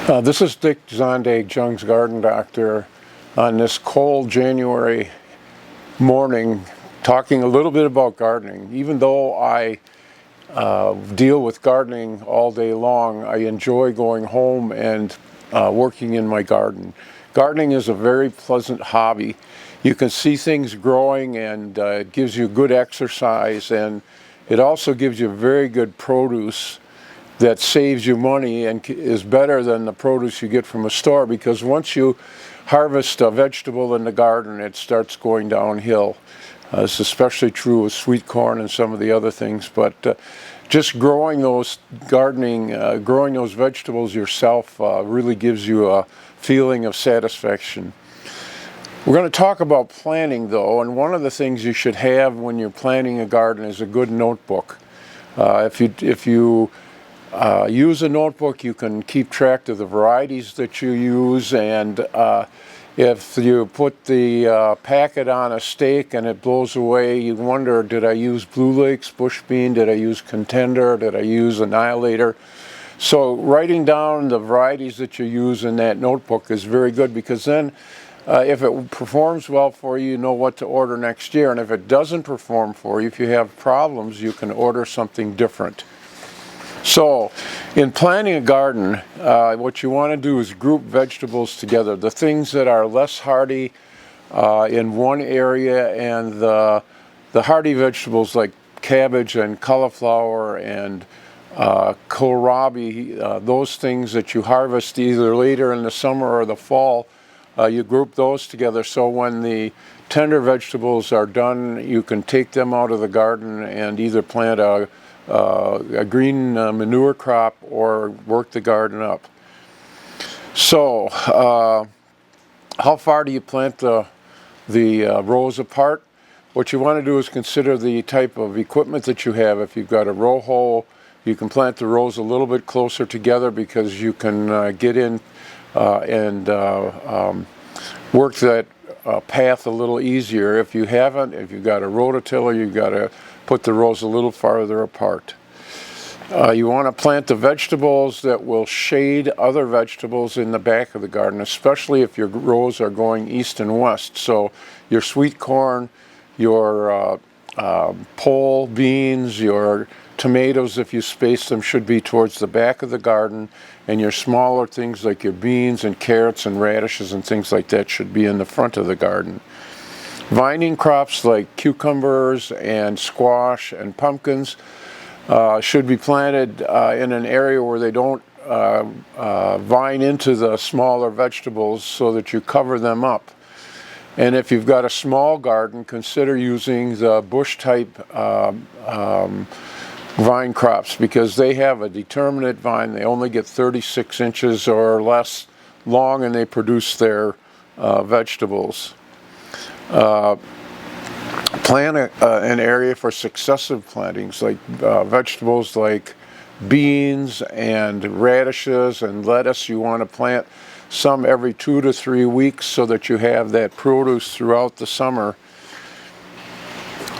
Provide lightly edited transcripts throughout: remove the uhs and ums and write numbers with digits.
This is Dick Zondag, Jung's garden doctor, on this cold January morning, talking a little bit about gardening. Even though I deal with gardening all day long, I enjoy going home and working in my garden. Gardening is a very pleasant hobby. You can see things growing, and it gives you good exercise, and it also gives you very good produce that saves you money and is better than the produce you get from a store, because once you harvest a vegetable in the garden, it starts going downhill. It's especially true with sweet corn and some of the other things, but just growing those growing those vegetables yourself really gives you a feeling of satisfaction. We're going to talk about planting though, and one of the things you should have when you're planting a garden is a good notebook. If you use a notebook, you can keep track of the varieties that you use, and if you put the packet on a stake and it blows away, you wonder, did I use Blue Lakes, Bush Bean, did I use Contender, did I use Annihilator? So writing down the varieties that you use in that notebook is very good, because then if it performs well for you, you know what to order next year, and if it doesn't perform for you, if you have problems, you can order something different. So, in planting a garden, what you want to do is group vegetables together. The things that are less hardy in one area, and the hardy vegetables like cabbage and cauliflower and kohlrabi, those things that you harvest either later in the summer or the fall, you group those together, so when the tender vegetables are done, you can take them out of the garden and either plant a green manure crop or work the garden up. So how far do you plant the rows apart? What you want to do is consider the type of equipment that you have. If you've got a row hoe, you can plant the rows a little bit closer together, because you can get in and work that path a little easier. If you haven't, if you've got a rototiller, you've got to put the rows a little farther apart. You want to plant the vegetables that will shade other vegetables in the back of the garden, especially if your rows are going east and west. So your sweet corn, your pole beans, your tomatoes, if you space them, should be towards the back of the garden, and your smaller things like your beans and carrots and radishes and things like that should be in the front of the garden. Vining crops like cucumbers and squash and pumpkins should be planted in an area where they don't vine into the smaller vegetables, so that you cover them up. And if you've got a small garden, consider using the bush type vine crops, because they have a determinate vine. They only get 36 inches or less long, and they produce their vegetables. Plan an area for successive plantings, like vegetables like beans and radishes and lettuce. You want to plant some every 2 to 3 weeks, so that you have that produce throughout the summer.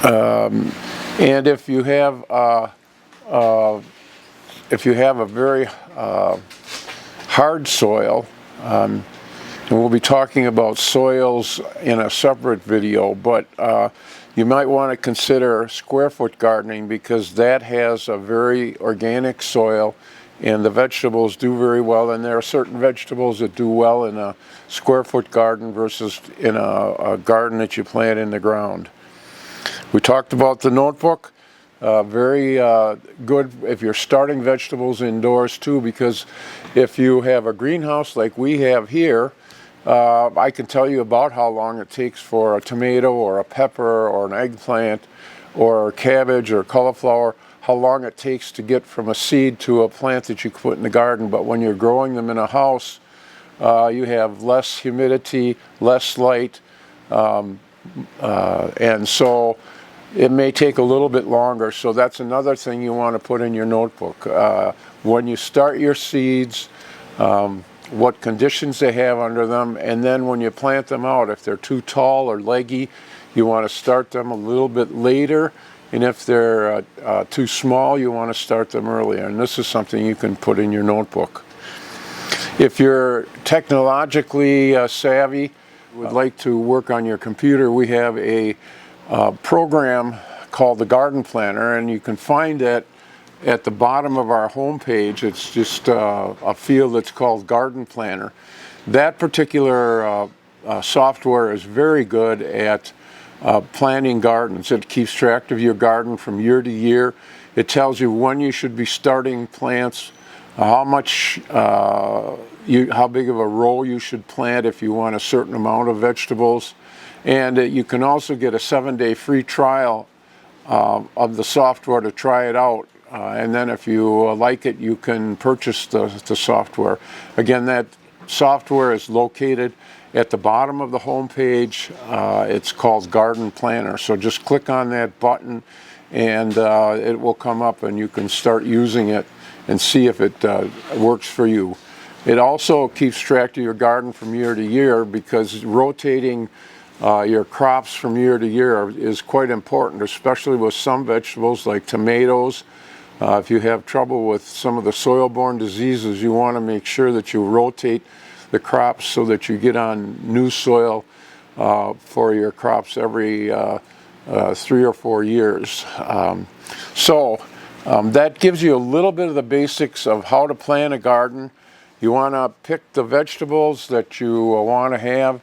And if you have a very hard soil, and we'll be talking about soils in a separate video, but you might want to consider square foot gardening, because that has a very organic soil, and the vegetables do very well. And there are certain vegetables that do well in a square foot garden versus in a garden that you plant in the ground. We talked about the notebook. Very good if you're starting vegetables indoors too, because if you have a greenhouse like we have here, I can tell you about how long it takes for a tomato or a pepper or an eggplant or cabbage or cauliflower, how long it takes to get from a seed to a plant that you put in the garden. But when you're growing them in a house, you have less humidity, less light, and so it may take a little bit longer. So that's another thing you want to put in your notebook. When you start your seeds, what conditions they have under them, and then when you plant them out, if they're too tall or leggy, you want to start them a little bit later, and if they're too small, you want to start them earlier. And this is something you can put in your notebook. If you're technologically savvy, would like to work on your computer, we have a program called the Garden Planner, and you can find it at the bottom of our homepage. It's just a field that's called Garden Planner. That particular software is very good at planting gardens. It keeps track of your garden from year to year. It tells you when you should be starting plants, how big of a row you should plant if you want a certain amount of vegetables. And you can also get a 7-day free trial of the software to try it out. And then if you like it, you can purchase the software. Again, that software is located at the bottom of the home page. It's called Garden Planner. So just click on that button and it will come up and you can start using it and see if it works for you. It also keeps track of your garden from year to year, because rotating your crops from year to year is quite important, especially with some vegetables like tomatoes. If you have trouble with some of the soil-borne diseases, you want to make sure that you rotate the crops so that you get on new soil for your crops every 3 or 4 years. That gives you a little bit of the basics of how to plant a garden. You want to pick the vegetables that you want to have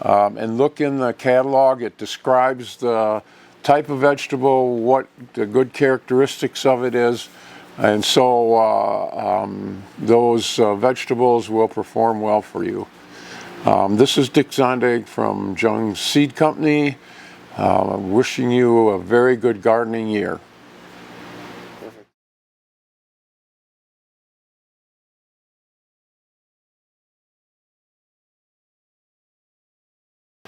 and look in the catalog. It describes the type of vegetable, what the good characteristics of it is, and so those vegetables will perform well for you. This is Dick Zondag from Jung Seed Company, wishing you a very good gardening year.